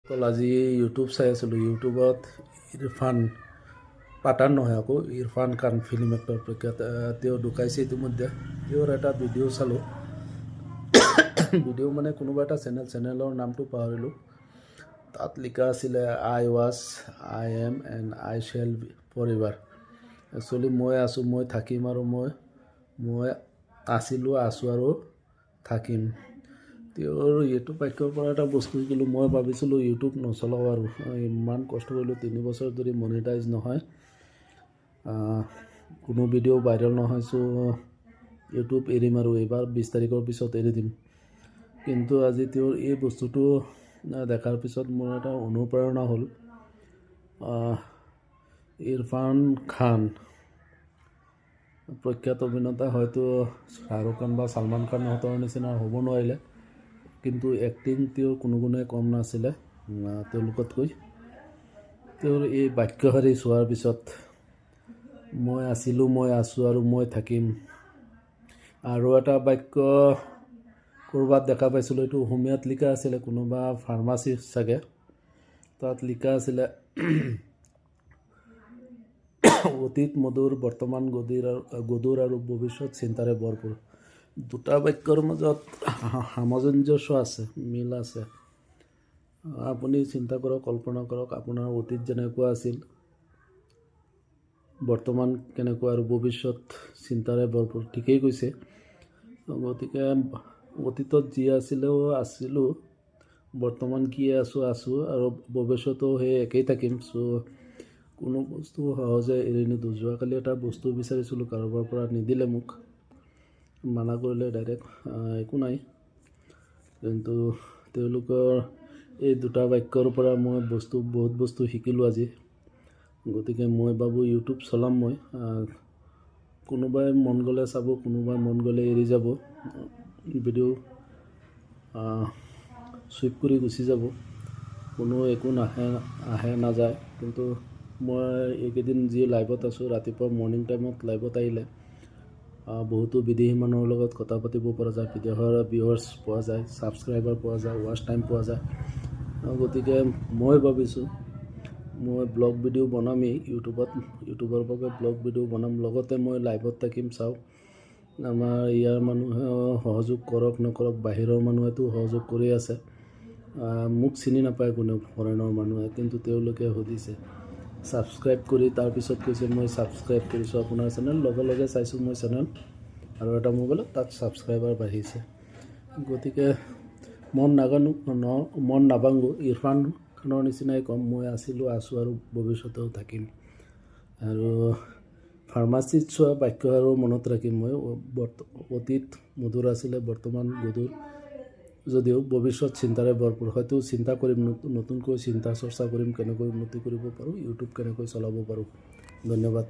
আজি ইউটিউব চাই আছিলোঁ। ইউটিউবত ইৰফান পাঠান নহয় আকৌ ইৰফান খান ফিল্ম এক্টৰ প্ৰখ্যাত তেওঁ ঢুকাইছে ইতিমধ্যে। তেওঁৰ এটা ভিডিঅ' চালোঁ। ভিডিঅ' মানে কোনোবা এটা চেনেলৰ নামটো পাহৰিলোঁ। তাত লিখা আছিলে I was I am and I shall forever. Actually মই আছোঁ, মই থাকিম, আৰু মই আছিলোঁ, আছোঁ আৰু থাকিম। তেওঁৰ ইউটিউব বাক্যৰ পৰা এটা বস্তু শিকিলোঁ। মই ভাবিছিলোঁ ইউটিউব নচলাওঁ আৰু ইমান কষ্ট কৰিলোঁ 3 বছৰ ধৰি মনিটাইজ নহয়, কোনো ভিডিঅ' ভাইৰেল নহয়। চ' ইউটিউব এৰিম আৰু এইবাৰ 20 তাৰিখৰ পিছত এৰি দিম। কিন্তু আজি তেওঁৰ এই বস্তুটো দেখাৰ পিছত মোৰ এটা অনুপ্ৰেৰণা হ'ল। ইৰফান খান প্ৰখ্যাত অভিনেতা, হয়তো শ্বাহৰুখ খান বা ছালমান খানহঁতৰ নিচিনা হ'ব নোৱাৰিলে, কিন্তু এক্টিং তেওঁৰ কোনো গুণে কম নাছিলে তেওঁলোকতকৈ। তেওঁৰ এই বাক্যশাৰী চোৱাৰ পিছত মই আছিলোঁ, মই আছোঁ আৰু মই থাকিম। আৰু এটা বাক্য ক'ৰবাত দেখা পাইছিলোঁ, এইটো অসমীয়াত লিখা আছিলে, কোনোবা ফাৰ্মাচী চাগে। তাত লিখা আছিলে অতীত মধুৰ, বৰ্তমান গধুৰ আৰু ভৱিষ্যত চিন্তাৰে ভৰপূৰ। দুটা বাক্যৰ মাজত সামঞ্জস্য আছে, মিল আছে। আপুনি চিন্তা কৰক, কল্পনা কৰক, আপোনাৰ অতীত যেনেকুৱা আছিল, বৰ্তমান কেনেকুৱা, আৰু ভৱিষ্যত চিন্তাৰে ভৰপূৰ। ঠিকেই কৈছে। গতিকে অতীতত যি আছিলোঁ, বৰ্তমান কি আছোঁ, আৰু ভৱিষ্যতেও সেই একেই থাকিম। চ' কোনো বস্তু সহজে এৰি নিদিওঁ। যোৱাকালি এটা বস্তু বিচাৰিছিলোঁ, কাৰোবাৰ পৰা নিদিলে, মোক মানা কৰিলে ডাইৰেক্ট, একো নাই। কিন্তু তেওঁলোকৰ এই দুটা বাক্যৰ পৰা মই বহুত বস্তু শিকিলোঁ আজি। গতিকে মই ভাবোঁ ইউটিউব চলাম মই। কোনোবাই মন গ'লে চাব, কোনোবাই মন গ'লে এৰি যাব, ভিডিঅ' চুইপ কৰি গুচি যাব, কোনো একো আহে নাযায়। কিন্তু মই এইকেইদিন যি লাইভত আছোঁ, ৰাতিপুৱা মৰ্ণিং টাইমত লাইভত আহিলে বহুতো বিদেশী মানুহৰ লগত কথা পাতিব পৰা যায়, বিদেশৰ ভিউৱাৰ্ছ পোৱা যায়, ছাবস্ক্ৰাইবাৰ পোৱা যায়, ৱাচ টাইম পোৱা যায়। গতিকে মই ভাবিছোঁ মই ব্লগ ভিডিঅ' বনামেই ইউটিউবৰ বাবে ব্লগ ভিডিঅ' বনাম, লগতে মই লাইভত থাকিম। চাওক, আমাৰ ইয়াৰ মানুহে সহযোগ কৰক নকৰক, বাহিৰৰ মানুহেতো সহযোগ কৰি আছে। মোক চিনি নাপায় কোনেও, ফৰেনৰ মানুহে, কিন্তু তেওঁলোকে সুধিছে ছাবস্ক্ৰাইব কৰি, তাৰপিছত কৈছে মই ছাবস্ক্ৰাইব কৰিছোঁ আপোনাৰ চেনেল, লগে চাইছোঁ মই চেনেল, আৰু এটা মোবাইলত তাত ছাবস্ক্ৰাইবাৰ বাঢ়িছে। গতিকে মন নাভাঙো, ইৰফান খানৰ নিচিনাই ক'ম, মই আছিলোঁ, আছোঁ আৰু ভৱিষ্যতেও থাকিম। আৰু ফাৰ্মাচীত চোৱা বাক্যশাৰী মনত ৰাখিম মই। অতীত মধুৰ আছিলে, বৰ্তমান গধুৰ যদিও ভৱিষ্যত চিন্তাৰে ভৰপূৰ। হয়তো চিন্তা কৰিম, নতুনকৈ চিন্তা চৰ্চা কৰিম, কেনেকৈ উন্নতি কৰিব পাৰোঁ, ইউটিউব কেনেকৈ চলাব পাৰোঁ। ধন্যবাদ।